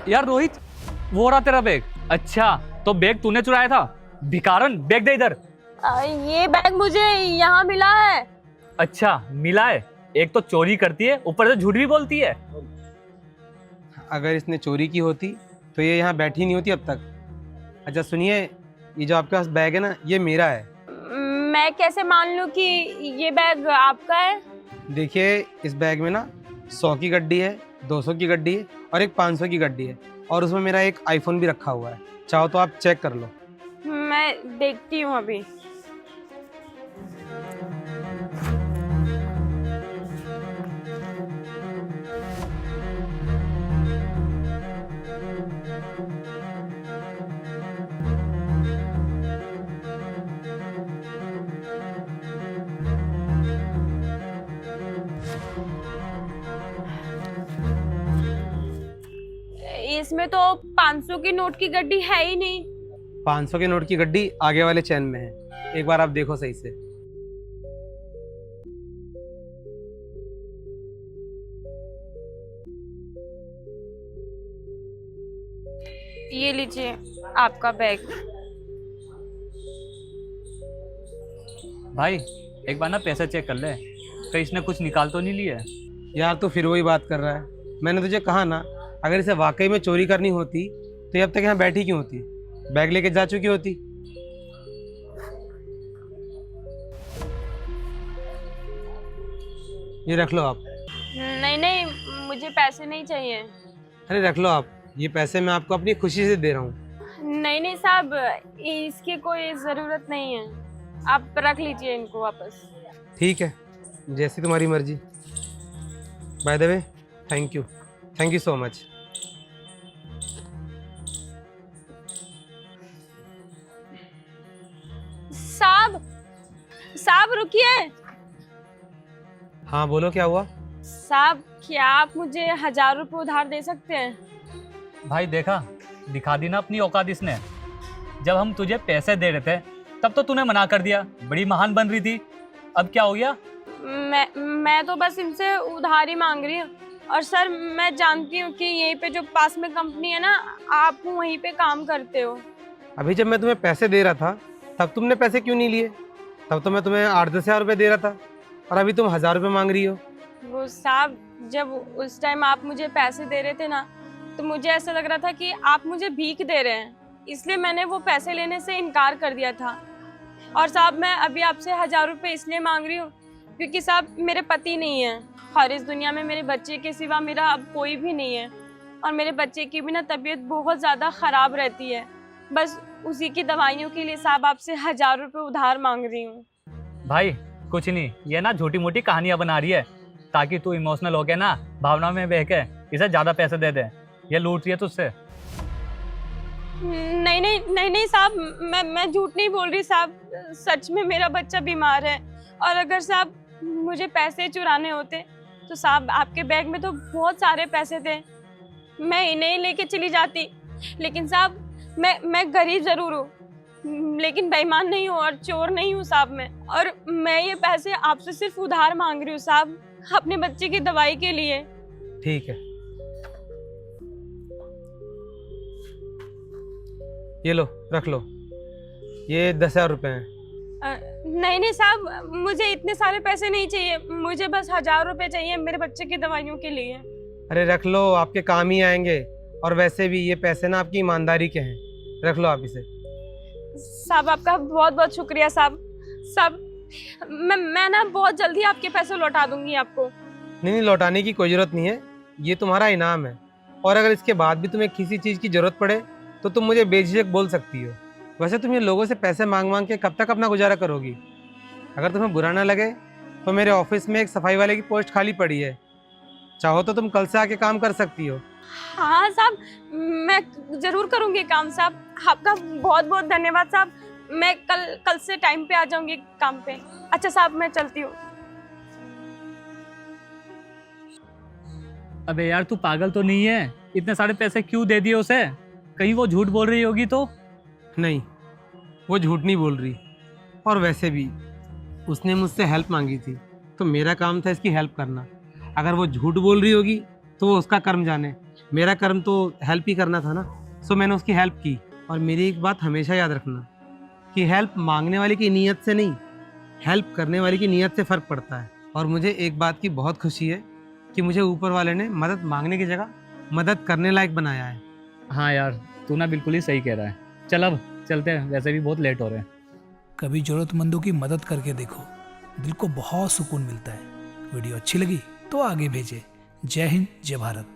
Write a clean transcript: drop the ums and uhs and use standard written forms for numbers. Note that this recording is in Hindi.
यार रोहित, वो रहा तेरा बैग। अच्छा, तो बैग तूने चुराया था? भिखारन, बैग दे इधर। ये बैग मुझे यहाँ मिला है। अच्छा, मिला है? एक तो चोरी करती है, ऊपर से झूठ भी बोलती है। अगर इसने चोरी की होती तो ये यहाँ बैठी नहीं होती अब तक। अच्छा सुनिए, ये जो आपके पास बैग है ना, ये मेरा है। मैं कैसे मान लूँ कि ये बैग आपका है? देखिए, इस बैग में ना 100 की गड्डी है, 200 की गड्डी है और एक 500 की गड्डी है, और उसमें मेरा एक आईफोन भी रखा हुआ है। चाहो तो आप चेक कर लो। मैं देखती हूँ अभी। इसमें तो 500 की नोट की गड्डी है ही नहीं। 500 के नोट की गड्डी आगे वाले चैन में है, एक बार आप देखो सही से। ये लीजिए आपका बैग। भाई, एक बार ना पैसा चेक कर ले, कहीं इसने कुछ निकाल तो नहीं लिया है? यार तो फिर वही बात कर रहा है। मैंने तुझे कहा ना, अगर इसे वाकई में चोरी करनी होती तो ये अब तक यहाँ बैठी क्यों होती, बैग लेके जा चुकी होती। ये रख लो आप। नहीं नहीं, मुझे पैसे नहीं चाहिए। अरे रख लो आप, ये पैसे मैं आपको अपनी खुशी से दे रहा हूँ। नहीं नहीं साहब, इसकी कोई ज़रूरत नहीं है, आप रख लीजिए इनको वापस। ठीक है, जैसी तुम्हारी मर्जी। By the way, thank you so much. साहब, साहब रुकिए। हाँ बोलो, क्या हुआ? साहब, क्या आप मुझे 1000 रुपये उधार दे सकते हैं? भाई देखा, दिखा दी ना अपनी औकात इसने। जब हम तुझे पैसे दे रहे थे तब तो तूने मना कर दिया, बड़ी महान बन रही थी। अब क्या हो गया? मैं तो बस इनसे उधार ही मांग रही हूँ। और सर, मैं जानती हूँ कि यहीं पे जो पास में कंपनी है ना, आप वहीं पे काम करते हो। अभी जब मैं तुम्हें पैसे दे रहा था तब तुमने पैसे क्यों नहीं लिए? तब तो मैं तुम्हें 8-10 हज़ार रुपये दे रहा था, और अभी तुम 1000 रुपये मांग रही हो। वो साहब, जब उस टाइम आप मुझे पैसे दे रहे थे ना, तो मुझे ऐसा लग रहा था कि आप मुझे भीख दे रहे हैं, इसलिए मैंने वो पैसे लेने से इनकार कर दिया था। और साहब, मैं अभी आपसे 1000 रुपये इसलिए मांग रही हूँ क्योंकि साहब मेरे पति नहीं है, और इस दुनिया में मेरे बच्चे के सिवा मेरा अब कोई भी नहीं है, और मेरे बच्चे की भी ना तबीयत बहुत ज़्यादा ख़राब रहती है। बस उसी की दवाइयों के लिए साहब आपसे 1000 रुपये उधार मांग रही हूँ। भाई कुछ नहीं, ये ना छोटी मोटी कहानियां बना रही है ताकि तू इमोशनल होके ना, भावना में बह के इसे ज्यादा पैसे दे दे। ये लूट रही है तुझसे। नहीं नहीं नहीं नहीं साहब, मैं झूठ नहीं बोल रही साहब, सच में मेरा बच्चा बीमार है। और अगर साहब मुझे पैसे चुराने होते तो साहब आपके बैग में तो बहुत सारे पैसे थे, मैं इन्हें ही लेके चली जाती। लेकिन साहब मैं गरीब ज़रूर हूँ, लेकिन बेईमान नहीं हूँ और चोर नहीं हूँ साहब मैं। और मैं ये पैसे आपसे सिर्फ उधार मांग रही हूँ साहब, अपने बच्चे की दवाई के लिए। ठीक है, ये लो, रख लो, ये 10,000 रुपये हैं। नहीं नहीं साहब, मुझे इतने सारे पैसे नहीं चाहिए, मुझे बस 1000 रुपये चाहिए मेरे बच्चे की दवाइयों के लिए। अरे रख लो, आपके काम ही आएंगे, और वैसे भी ये पैसे ना आपकी ईमानदारी के हैं, रख लो आप इसे। साहब आपका बहुत बहुत शुक्रिया साहब। साहब मैं ना बहुत जल्दी आपके पैसे लौटा दूंगी आपको। नहीं, लौटाने की कोई ज़रूरत नहीं है, ये तुम्हारा इनाम है। और अगर इसके बाद भी तुम्हें किसी चीज़ की ज़रूरत पड़े तो तुम मुझे बेझिझक बोल सकती हो। वैसे तुम ये लोगों से पैसे मांग मांग के कब तक अपना गुजारा करोगी? अगर तुम्हें बुरा ना लगे तो मेरे ऑफिस में एक सफाई वाले की पोस्ट खाली पड़ी है, चाहो तो तुम कल से आके काम कर सकती हो। हाँ साहब, मैं ज़रूर करूँगी काम साहब, आपका बहुत बहुत धन्यवाद साहब। मैं कल से टाइम पे आ जाऊँगी काम पे। अच्छा साहब, मैं चलती हूँ। अबे यार, तू पागल तो नहीं है? इतने सारे पैसे क्यों दे दिए उसे? कहीं वो झूठ बोल रही होगी तो? नहीं, वो झूठ नहीं बोल रही, और वैसे भी उसने मुझसे हेल्प मांगी थी तो मेरा काम था इसकी हेल्प करना। अगर वो झूठ बोल रही होगी तो वो उसका कर्म जाने, मेरा कर्म तो हेल्प ही करना था ना, सो मैंने उसकी हेल्प की। और मेरी एक बात हमेशा याद रखना कि हेल्प मांगने वाले की नीयत से नहीं, हेल्प करने वाले की नीयत से फ़र्क पड़ता है। और मुझे एक बात की बहुत खुशी है कि मुझे ऊपर वाले ने मदद मांगने की जगह मदद करने लायक बनाया है। हाँ यार, तू ना बिल्कुल ही सही कह रहा है। चल अब चलते हैं, वैसे भी बहुत लेट हो रहे हैं। कभी ज़रूरतमंदों की मदद करके देखो, दिल को बहुत सुकून मिलता है। वीडियो अच्छी लगी तो आगे भेजें। जय हिंद, जय भारत।